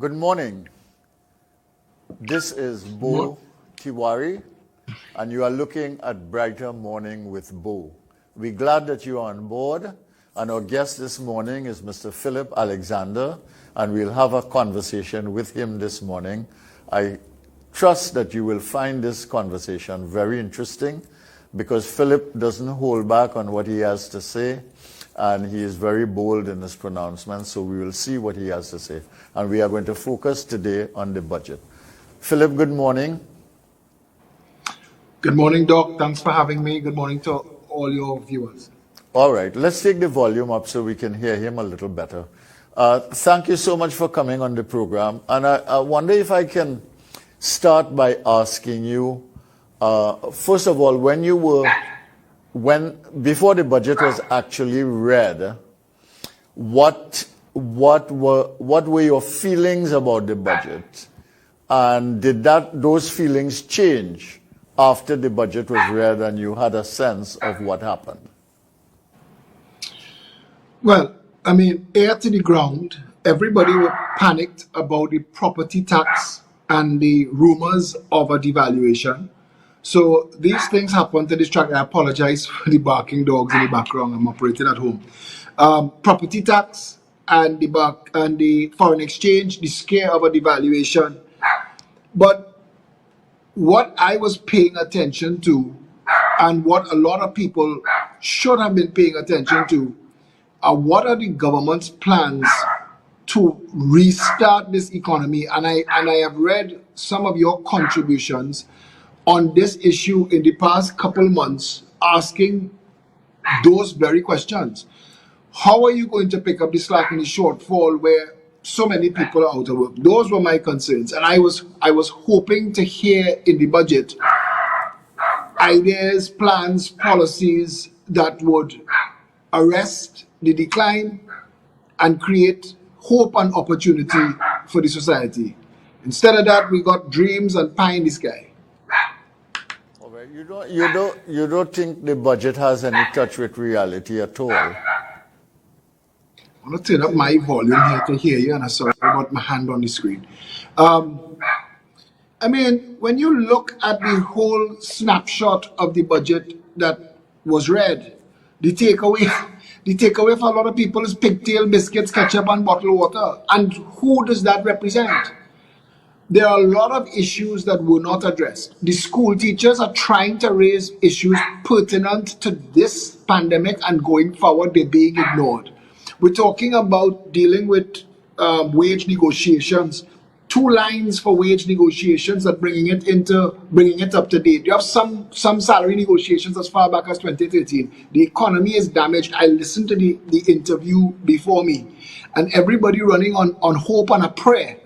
Good morning. This is Bo Tiwari, and you are looking at Brighter Morning with Bo. We're glad that you are on board, and our guest this morning is Mr. Phillip Alexander, and we'll have a conversation with him this morning. I trust that you will find this conversation very interesting because Phillip doesn't hold back on what he has to say, and he is very bold in his pronouncements, so we will see what he has to say. And we are going to focus today on the budget. Phillip, good morning. Good morning, Doc. Thanks for having me. Good morning to all your viewers. All right, let's take the volume up so we can hear him a little better. Thank you so much for coming on the program. And I wonder if I can start by asking you, first of all, before the budget was actually read, what were your feelings about the budget, and did those feelings change after the budget was read and you had a sense of what happened? Well, ear to the ground, everybody was panicked about the property tax and the rumors of a devaluation. So these things happen to distract. I apologize for the barking dogs in the background. I'm operating at home. Property tax and the foreign exchange, the scare of a devaluation. But what I was paying attention to, and what a lot of people should have been paying attention to, are what are the government's plans to restart this economy. And I have read some of your contributions on this issue in the past couple months, asking those very questions. How are you going to pick up the slack in the shortfall where so many people are out of work? Those were my concerns, and I was hoping to hear in the budget ideas, plans, policies that would arrest the decline and create hope and opportunity for the society. Instead of that, we got dreams and pie in the sky. All right. You don't think the budget has any touch with reality at all? I'm going to turn up my volume here to hear you, and I'm sorry about my hand on the screen. When you look at the whole snapshot of the budget that was read, the takeaway for a lot of people is pigtail, biscuits, ketchup, and bottled water. And who does that represent? There are a lot of issues that were not addressed. The school teachers are trying to raise issues pertinent to this pandemic, and going forward, they're being ignored. We're talking about dealing with wage negotiations. 2 lines for wage negotiations that bringing it up to date. You have some salary negotiations as far back as 2013. The economy is damaged. I listened to the interview before me, and everybody running on hope and a prayer.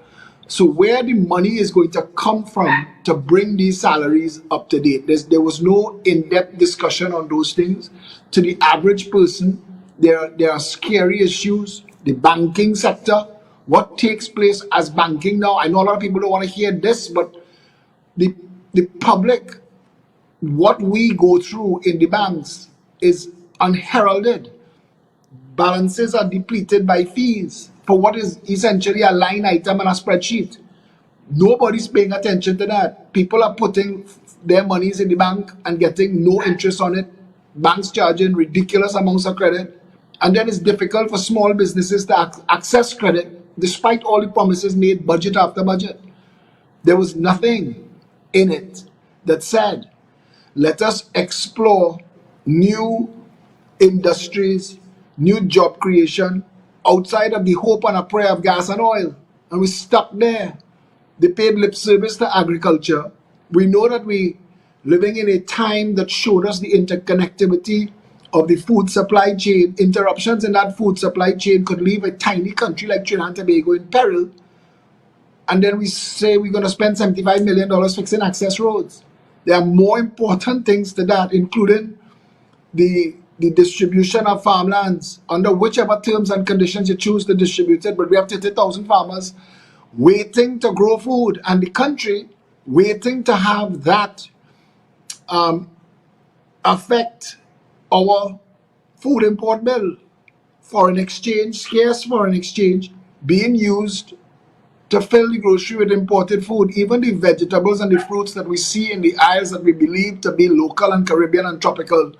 So where the money is going to come from to bring these salaries up to date? There was no in-depth discussion on those things. To the average person, there are scary issues. The banking sector, what takes place as banking now. I know a lot of people don't want to hear this, but the public, what we go through in the banks is unheralded. Balances are depleted by fees for what is essentially a line item on a spreadsheet. Nobody's paying attention to that. People are putting their monies in the bank and getting no interest on it. Banks charging ridiculous amounts of credit. And then it's difficult for small businesses to access credit despite all the promises made budget after budget. There was nothing in it that said, let us explore new industries, new job creation outside of the hope and a prayer of gas and oil. And we're stuck there. They paid lip service to agriculture. We know that we're living in a time that showed us the interconnectivity of the food supply chain. Interruptions in that food supply chain could leave a tiny country like Trinidad and Tobago in peril. And then we say we're going to spend $75 million fixing access roads. There are more important things to that, including the distribution of farmlands under whichever terms and conditions you choose to distribute it. But we have 30,000 farmers waiting to grow food, and the country waiting to have that affect our food import bill. Foreign exchange, scarce foreign exchange, being used to fill the grocery with imported food. Even the vegetables and the fruits that we see in the aisles that we believe to be local and Caribbean and tropical,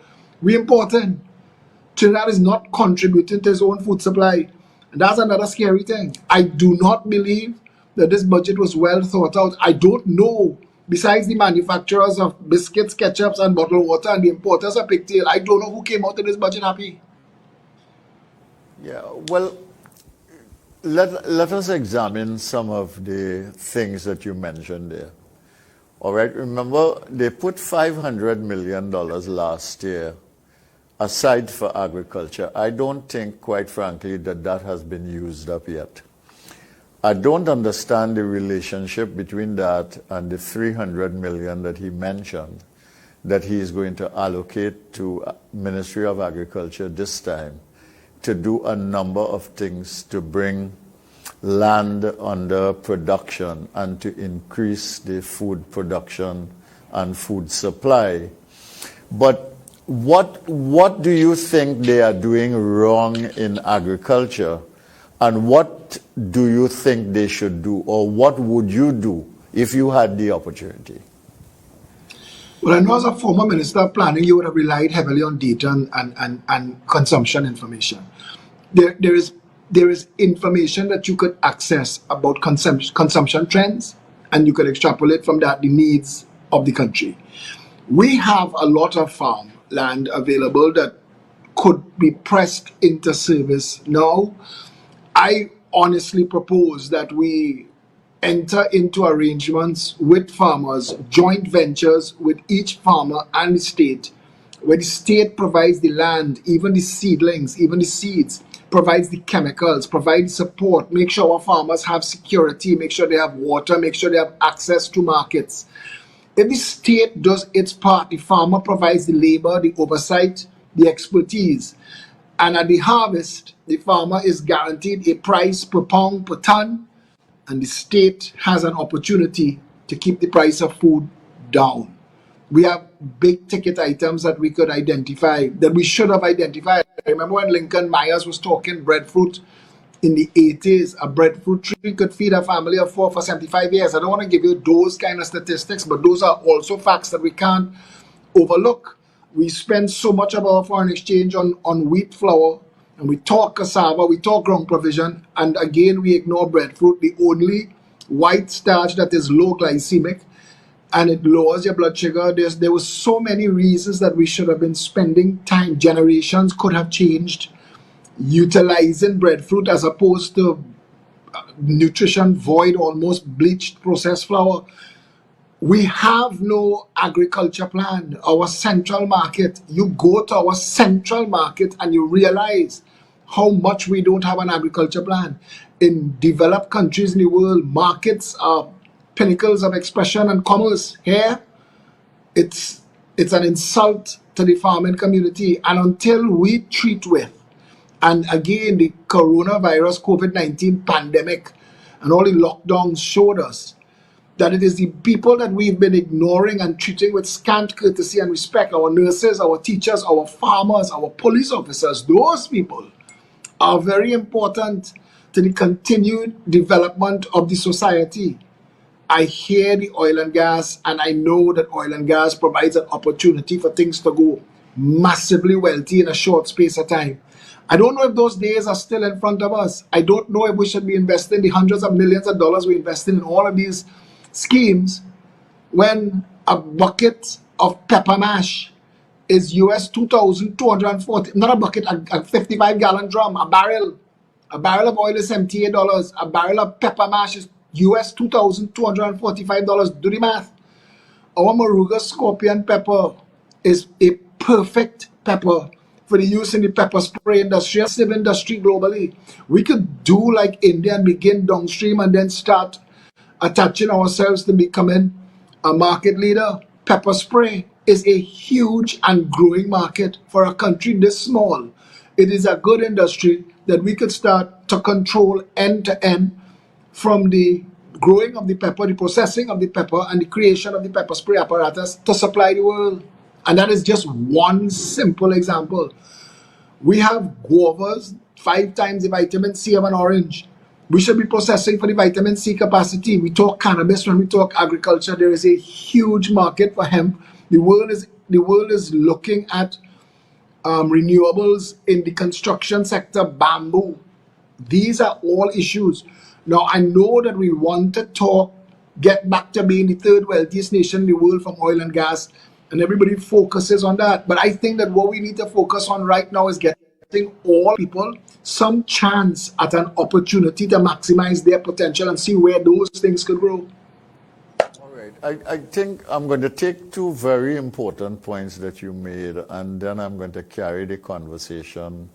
we importing. Trinidad is not contributing to its own food supply. And that's another scary thing. I do not believe that this budget was well thought out. I don't know, besides the manufacturers of biscuits, ketchups, and bottled water and the importers of pigtail, I don't know who came out of this budget happy. Yeah, well, let us examine some of the things that you mentioned there. All right, remember, they put $500 million last year aside for agriculture. I don't think, quite frankly, that that has been used up yet. I don't understand the relationship between that and the $300 million that he mentioned that he is going to allocate to Ministry of Agriculture this time to do a number of things to bring land under production and to increase the food production and food supply. But what do you think they are doing wrong in agriculture, and what do you think they should do, or what would you do if you had the opportunity? Well, I know as a former Minister of Planning, you would have relied heavily on data and consumption information. There is information that you could access about consumption trends, and you could extrapolate from that the needs of the country. We have a lot of farm land available that could be pressed into service now. I honestly propose that we enter into arrangements with farmers, joint ventures with each farmer and the state, where the state provides the land, even the seedlings, even the seeds, provides the chemicals, provides support, make sure our farmers have security, make sure they have water, make sure they have access to markets. If the state does its part, the farmer provides the labor, the oversight, the expertise, and at the harvest, the farmer is guaranteed a price per pound per ton, and the state has an opportunity to keep the price of food down. We have big ticket items that we could identify, that we should have identified. I remember when Lincoln Myers was talking breadfruit in the 80s, a breadfruit tree could feed a family of 4 for 75 years. I don't want to give you those kind of statistics, but those are also facts that we can't overlook. We spend so much of our foreign exchange on wheat flour, and we talk cassava, we talk ground provision, and again we ignore breadfruit, the only white starch that is low glycemic, and it lowers your blood sugar. There were so many reasons that we should have been spending time. Generations could have changed utilizing breadfruit as opposed to nutrition void, almost bleached processed flour. We have no agriculture plan. Our central market, you go to our central market and you realize how much we don't have an agriculture plan. In developed countries in the world, markets are pinnacles of expression and commerce. Here, it's an insult to the farming community. And until we treat with, and again, the coronavirus, COVID-19 pandemic, and all the lockdowns showed us that it is the people that we've been ignoring and treating with scant courtesy and respect. Our nurses, our teachers, our farmers, our police officers, those people are very important to the continued development of the society. I hear the oil and gas, and I know that oil and gas provides an opportunity for things to go massively wealthy in a short space of time. I don't know if those days are still in front of us. I don't know if we should be investing the hundreds of millions of dollars we invested in all of these schemes when a bucket of pepper mash is US 2,240, not a bucket, a 55-gallon drum, a barrel of oil is $78, a barrel of pepper mash is US $2,245. Do the math. Our Moruga scorpion pepper is a perfect pepper for the use in the pepper spray industry, massive industry globally. We could do like India and begin downstream and then start attaching ourselves to becoming a market leader. Pepper spray is a huge and growing market for a country this small. It is a good industry that we could start to control end to end, from the growing of the pepper, the processing of the pepper, and the creation of the pepper spray apparatus to supply the world. And that is just one simple example. We have guavas, 5 times the vitamin C of an orange. We should be processing for the vitamin C capacity. We talk cannabis when we talk agriculture. There is a huge market for hemp. The world is looking at renewables in the construction sector, bamboo. These are all issues. Now, I know that we want to talk, get back to being the third wealthiest nation in the world from oil and gas, and everybody focuses on that. But I think that what we need to focus on right now is getting all people some chance at an opportunity to maximize their potential and see where those things could grow. All right. I think I'm going to take two very important points that you made, and then I'm going to carry the conversation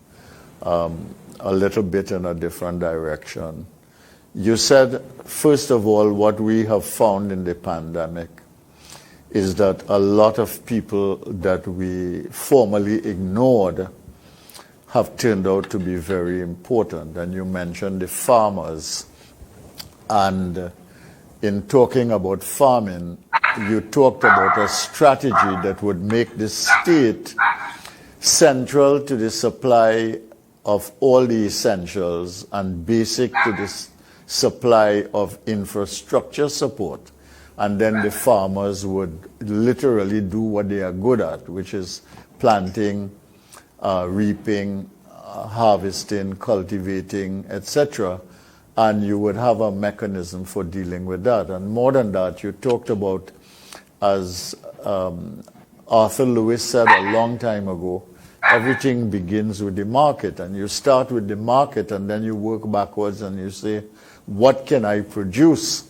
a little bit in a different direction. You said, first of all, what we have found in the pandemic is that a lot of people that we formerly ignored have turned out to be very important. And you mentioned the farmers. And in talking about farming, you talked about a strategy that would make the state central to the supply of all the essentials and basic to the supply of infrastructure support. And then the farmers would literally do what they are good at, which is planting, reaping, harvesting, cultivating, etc. And you would have a mechanism for dealing with that. And more than that, you talked about, as Arthur Lewis said a long time ago, everything begins with the market. And you start with the market, and then you work backwards and you say, what can I produce?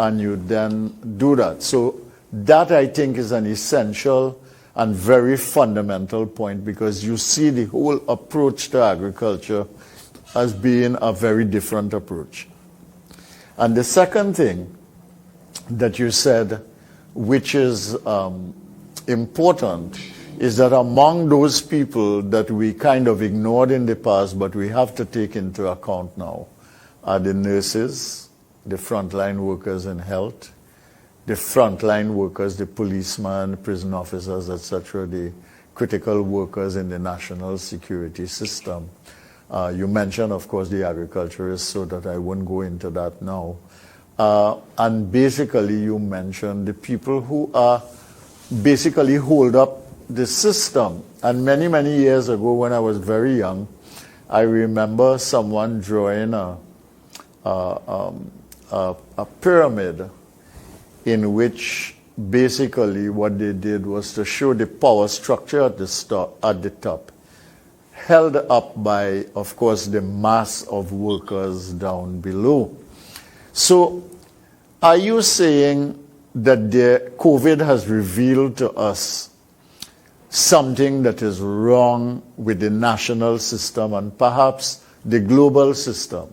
And you then do that. So that, I think, is an essential and very fundamental point, because you see the whole approach to agriculture as being a very different approach. And the second thing that you said, which is important, is that among those people that we kind of ignored in the past, but we have to take into account now, are the nurses, the frontline workers in health, the frontline workers, the policemen, prison officers, etc., the critical workers in the national security system. You mentioned, of course, the agriculturists, so that I won't go into that now. And basically, you mentioned the people who are basically hold up the system. And many, many years ago, when I was very young, I remember someone drawing a pyramid in which basically what they did was to show the power structure at the top, held up by, of course, the mass of workers down below. So are you saying that the COVID has revealed to us something that is wrong with the national system and perhaps the global system?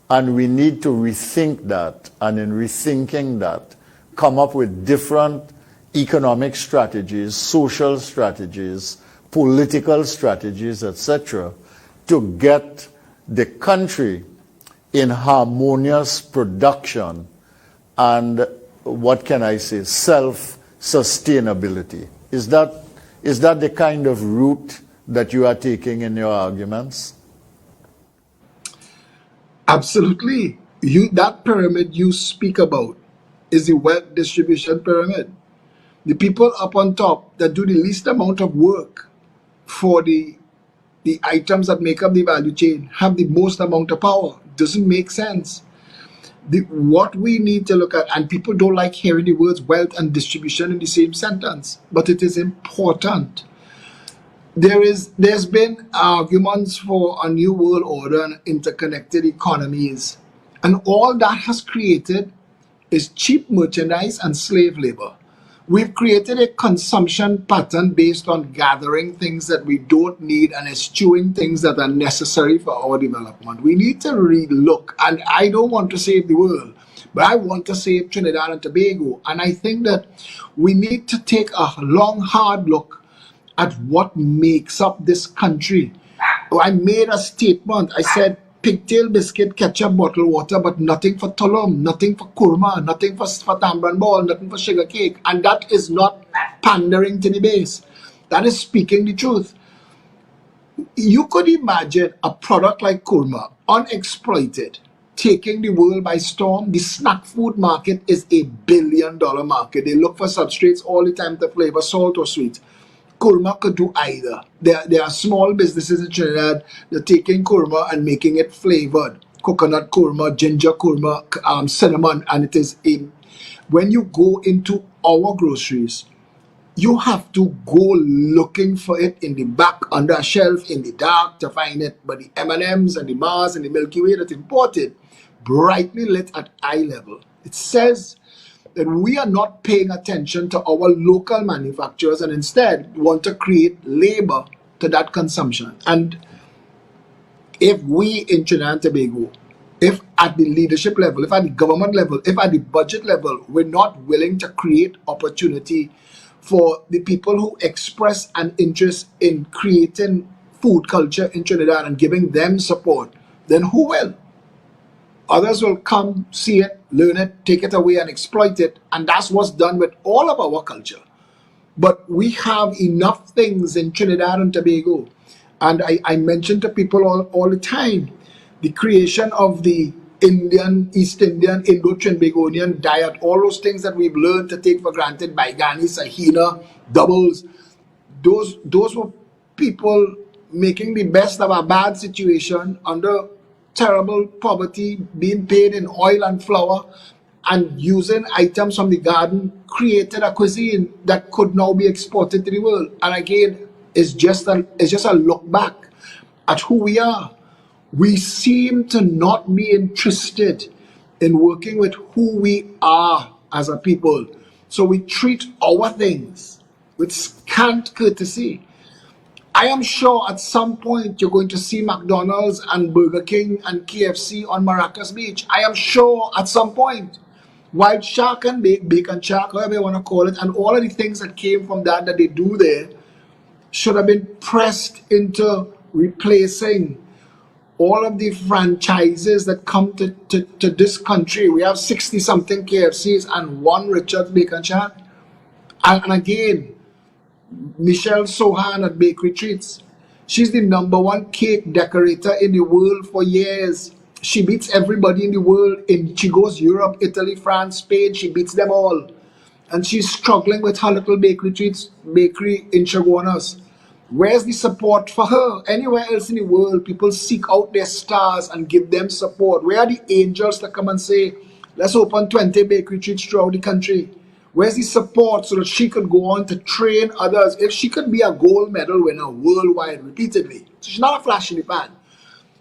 And we need to rethink that, and in rethinking that, come up with different economic strategies, social strategies, political strategies, etc., to get the country in harmonious production and, what can I say, self-sustainability. Is that the kind of route that you are taking in your arguments? Absolutely. That pyramid you speak about is the wealth distribution pyramid. The people up on top that do the least amount of work for the items that make up the value chain have the most amount of power. Doesn't make sense. What we need to look at, and people don't like hearing the words wealth and distribution in the same sentence, but it is important. There's been arguments for a new world order and interconnected economies, and all that has created is cheap merchandise and slave labor. We've created a consumption pattern based on gathering things that we don't need and eschewing things that are necessary for our development. We need to relook, and I don't want to save the world, but I want to save Trinidad and Tobago. And I think that we need to take a long, hard look at what makes up this country. I made a statement. I said, pigtail biscuit, ketchup, bottled water, but nothing for tulum, nothing for kurma, nothing for tamban ball, nothing for sugar cake. And that is not pandering to the base. That is speaking the truth. You could imagine a product like kurma, unexploited, taking the world by storm. The snack food market is $1 billion market. They look for substrates all the time to flavor salt or sweet. Kurma could do either. There are small businesses in Trinidad that are taking kurma and making it flavored. Coconut kurma, ginger kurma, cinnamon, and it is in. When you go into our groceries, you have to go looking for it in the back under a shelf in the dark to find it. But the M&Ms and the Mars and the Milky Way that's imported, brightly lit at eye level. It says that we are not paying attention to our local manufacturers and instead want to create labor to that consumption. And if we in Trinidad and Tobago, if at the leadership level, if at the government level, if at the budget level, we're not willing to create opportunity for the people who express an interest in creating food culture in Trinidad and giving them support, then who will? Others will come, see it, learn it, take it away and exploit it. And that's what's done with all of our culture. But we have enough things in Trinidad and Tobago. And I mention to people all the time, the creation of the Indian, East Indian, Indo-Trinbagonian diet, all those things that we've learned to take for granted, Baigani, Sahina, doubles, those were people making the best of a bad situation under terrible poverty, being paid in oil and flour, and using items from the garden, created a cuisine that could now be exported to the world. And again, it's just a look back at who we are. We seem to not be interested in working with who we are as a people. So we treat our things with scant courtesy. I am sure at some point you're going to see McDonald's and Burger King and KFC on Maracas Beach. I am sure at some point. White Shark and Bacon Shark, however you want to call it, and all of the things that came from that they do there should have been pressed into replacing all of the franchises that come to this country. We have 60-something KFCs and one Richard's Bacon Shack. And again, Michelle Sohan at Bakery Treats. She's the #1 cake decorator in the world for years. She beats everybody in the world. She goes Europe, Italy, France, Spain. She beats them all. And she's struggling with her little Bakery Treats bakery in Chaguanas. Where's the support for her? Anywhere else in the world, people seek out their stars and give them support. Where are the angels that come and say, let's open 20 Bakery Treats throughout the country? Where's the support so that she could go on to train others? If she could be a gold medal winner worldwide repeatedly, so she's not a flash in the pan.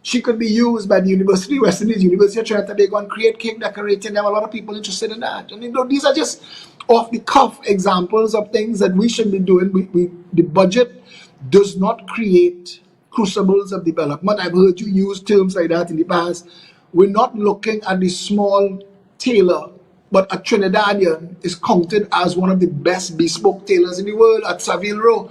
She could be used by the University of West Indies, University of Trinidad, they go and create cake decorating. There are a lot of people interested in that. And these are just off the cuff examples of things that we should be doing. The budget does not create crucibles of development. I've heard you use terms like that in the past. We're not looking at the small tailor, but a Trinidadian is counted as one of the best bespoke tailors in the world at Savile Row.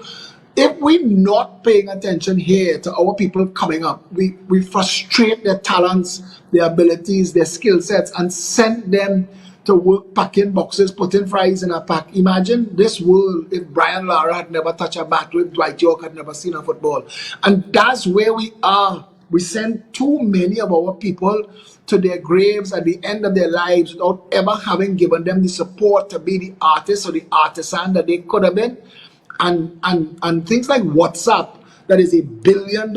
If we're not paying attention here to our people coming up, we frustrate their talents, their abilities, their skill sets, and send them to work packing boxes, putting fries in a pack. Imagine this world if Brian Lara had never touched a bat, if Dwight York had never seen a football. And that's where we are. We send too many of our people to their graves at the end of their lives without ever having given them the support to be the artist or the artisan that they could have been. And things like WhatsApp, that is $1 billion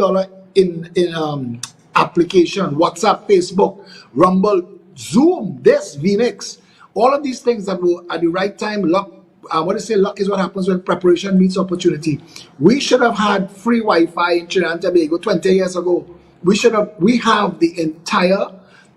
in application, WhatsApp, Facebook, Rumble, Zoom, this, VMix, all of these things that were at the right time, luck, luck is what happens when preparation meets opportunity. We should have had free Wi-Fi in Trinidad and Tobago 20 years ago. We have the entire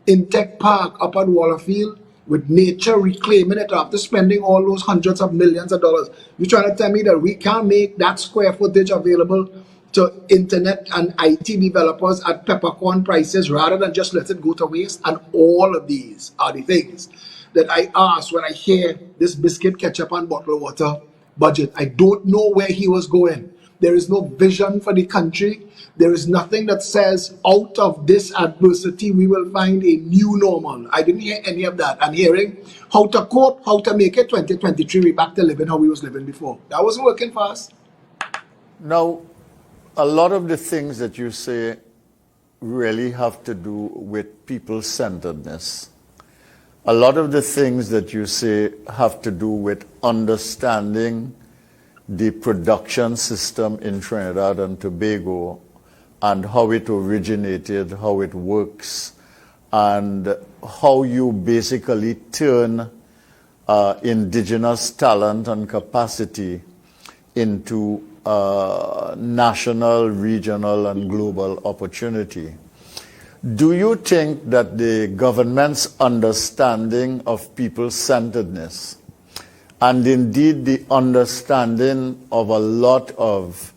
Intech Park up at Waterfield with nature reclaiming it after spending all those hundreds of millions of dollars. You're trying to tell me that we can't make that square footage available to internet and IT developers at peppercorn prices rather than just let it go to waste? And all of these are the things that I ask when I hear this biscuit, ketchup, and bottled water budget. I don't know where he was going. There is no vision for the country. There is nothing that says out of this adversity we will find a new normal. I didn't hear any of that. I'm hearing how to cope, how to make it 2023, we back to living how we was living before. That wasn't working for us. Now, a lot of the things that you say really have to do with people-centeredness. A lot of the things that you say have to do with understanding the production system in Trinidad and Tobago and how it originated, how it works, and how you basically turn indigenous talent and capacity into national, regional, and global opportunity. Do you think that the government's understanding of people-centeredness and indeed the understanding of a lot of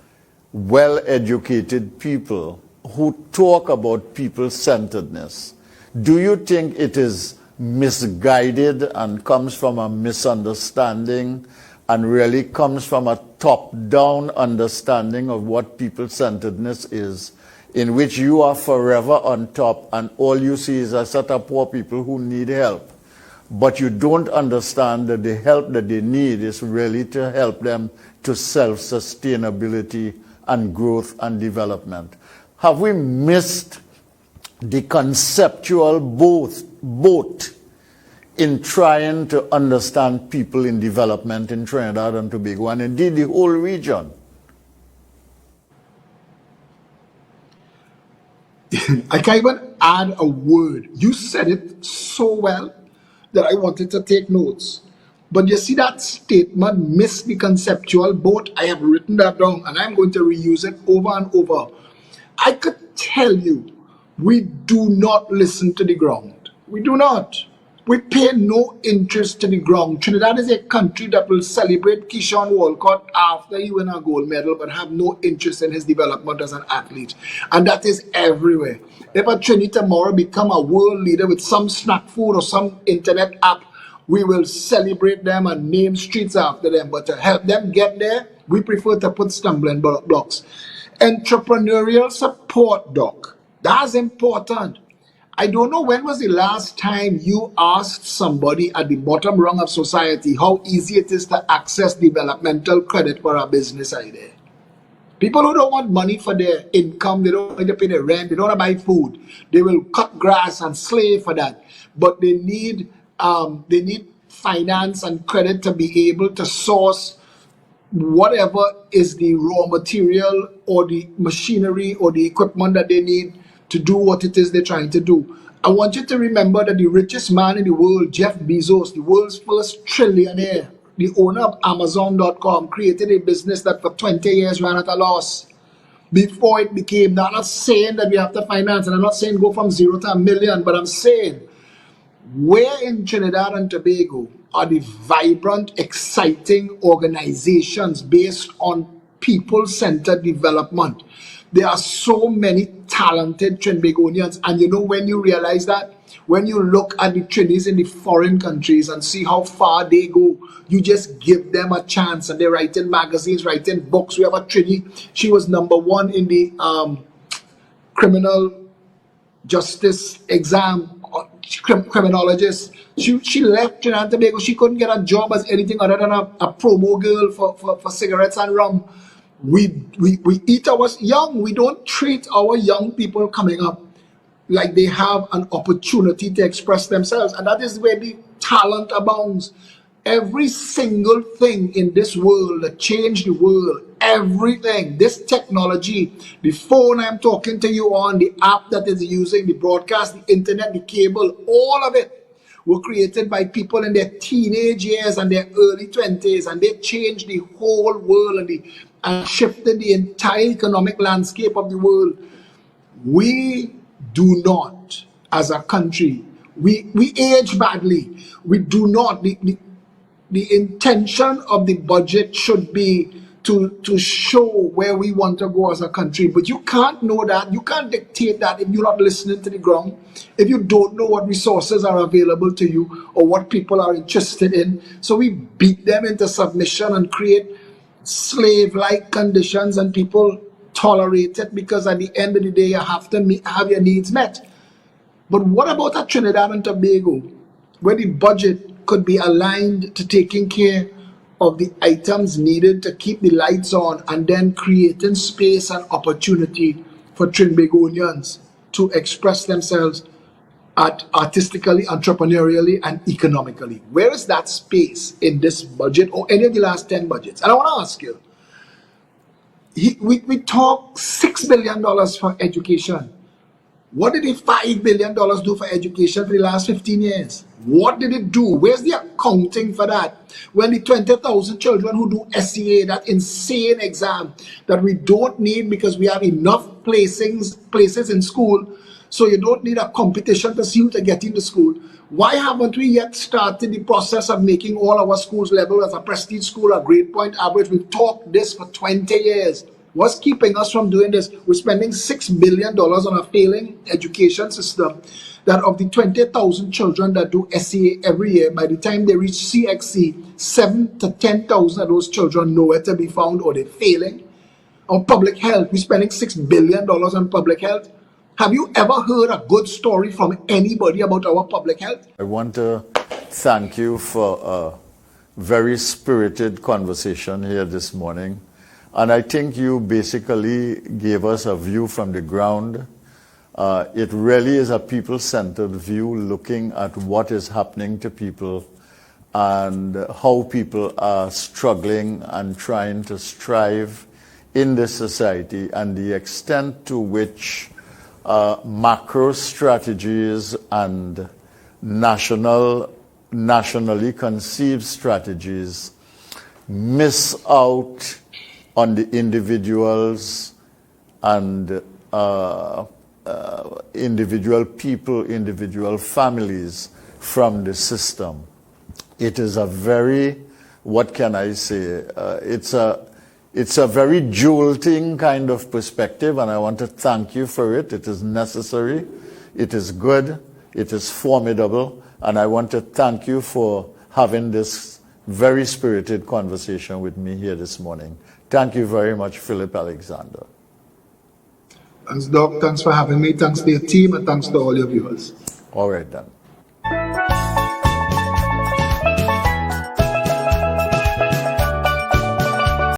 well-educated people who talk about people-centeredness, do you think it is misguided and comes from a misunderstanding and really comes from a top-down understanding of what people-centeredness is, in which you are forever on top and all you see is a set of poor people who need help, but you don't understand that the help that they need is really to help them to self-sustainability and growth and development? Have we missed the conceptual boat in trying to understand people in development in Trinidad and Tobago and indeed the whole region? I can't even add a word. You said it so well that I wanted to take notes. But you see that statement, miss the conceptual boat. I have written that down and I'm going to reuse it over and over. I could tell you, we do not listen to the ground. We do not. We pay no interest to the ground. Trinidad is a country that will celebrate Keyshawn Walcott after he win a gold medal, but have no interest in his development as an athlete. And that is everywhere. If a Trini tomorrow become a world leader with some snack food or some internet app, we will celebrate them and name streets after them. But to help them get there, we prefer to put stumbling blocks. Entrepreneurial support, Doc. That's important. I don't know when was the last time you asked somebody at the bottom rung of society how easy it is to access developmental credit for a business idea. People who don't want money for their income, they don't want to pay their rent, they don't want to buy food. They will cut grass and slave for that. But they need finance and credit to be able to source whatever is the raw material or the machinery or the equipment that they need to do what it is they're trying to do. I want you to remember that the richest man in the world, Jeff Bezos, the world's first trillionaire, the owner of Amazon.com, created a business that for 20 years ran at a loss before it became. Now, I'm not saying that we have to finance, and I'm not saying go from 0 to 1 million, but I'm saying where in Trinidad and Tobago are the vibrant, exciting organizations based on people-centered development? There are so many talented Trinbagonians, and you know when you realize that, when you look at the Trinis in the foreign countries and see how far they go, you just give them a chance, and they're writing magazines, writing books. We have a Trini, she was #1 in the criminal justice exam, criminologist. She left Trinidad and Tobago. She couldn't get a job as anything other than a promo girl for cigarettes and rum. We eat our young. We don't treat our young people coming up like they have an opportunity to express themselves. And that is where the talent abounds. Every single thing in this world that changed the world, everything, this technology, the phone I'm talking to you on, the app that is using, the broadcast, the internet, the cable, all of it were created by people in their teenage years and their early 20s, and they changed the whole world and shifted the entire economic landscape of the world. We do not, as a country, we age badly. We do not. The intention of the budget should be to show where we want to go as a country. But you can't know that. You can't dictate that if you're not listening to the ground, if you don't know what resources are available to you or what people are interested in. So we beat them into submission and create slave-like conditions, and people tolerate it because at the end of the day, you have to have your needs met. But what about a Trinidad and Tobago, where the budget could be aligned to taking care of the items needed to keep the lights on and then creating space and opportunity for Trinbagonians? to express themselves artistically, entrepreneurially, and economically. Where is that space in this budget or any of the last 10 budgets? And I want to ask you, we talk $6 billion for education. What did the $5 billion do for education for the last 15 years? What did it do? Where's the accounting for that? When the 20,000 children who do SEA, that insane exam that we don't need because we have enough places in school, so you don't need a competition to see who to get into school. Why haven't we yet started the process of making all our schools level as a prestige school, a grade point average? We've talked this for 20 years. What's keeping us from doing this? We're spending $6 billion on a failing education system that of the 20,000 children that do SEA every year, by the time they reach CXC, 7 to 10,000 of those children nowhere to be found or they're failing. On public health, we're spending $6 billion on public health. Have you ever heard a good story from anybody about our public health? I want to thank you for a very spirited conversation here this morning. And I think you basically gave us a view from the ground. It really is a people-centered view, looking at what is happening to people and how people are struggling and trying to strive in this society, and the extent to which macro strategies and nationally conceived strategies miss out on the individuals and individual people, individual families from the system. It is a very, what can I say, it's a very jolting kind of perspective, and I want to thank you for it. It is necessary, it is good, it is formidable, and I want to thank you for having this very spirited conversation with me here this morning. Thank you very much, Phillip Alexander. Thanks, Doc. Thanks for having me. Thanks to your team, and thanks to all your viewers. All right, then.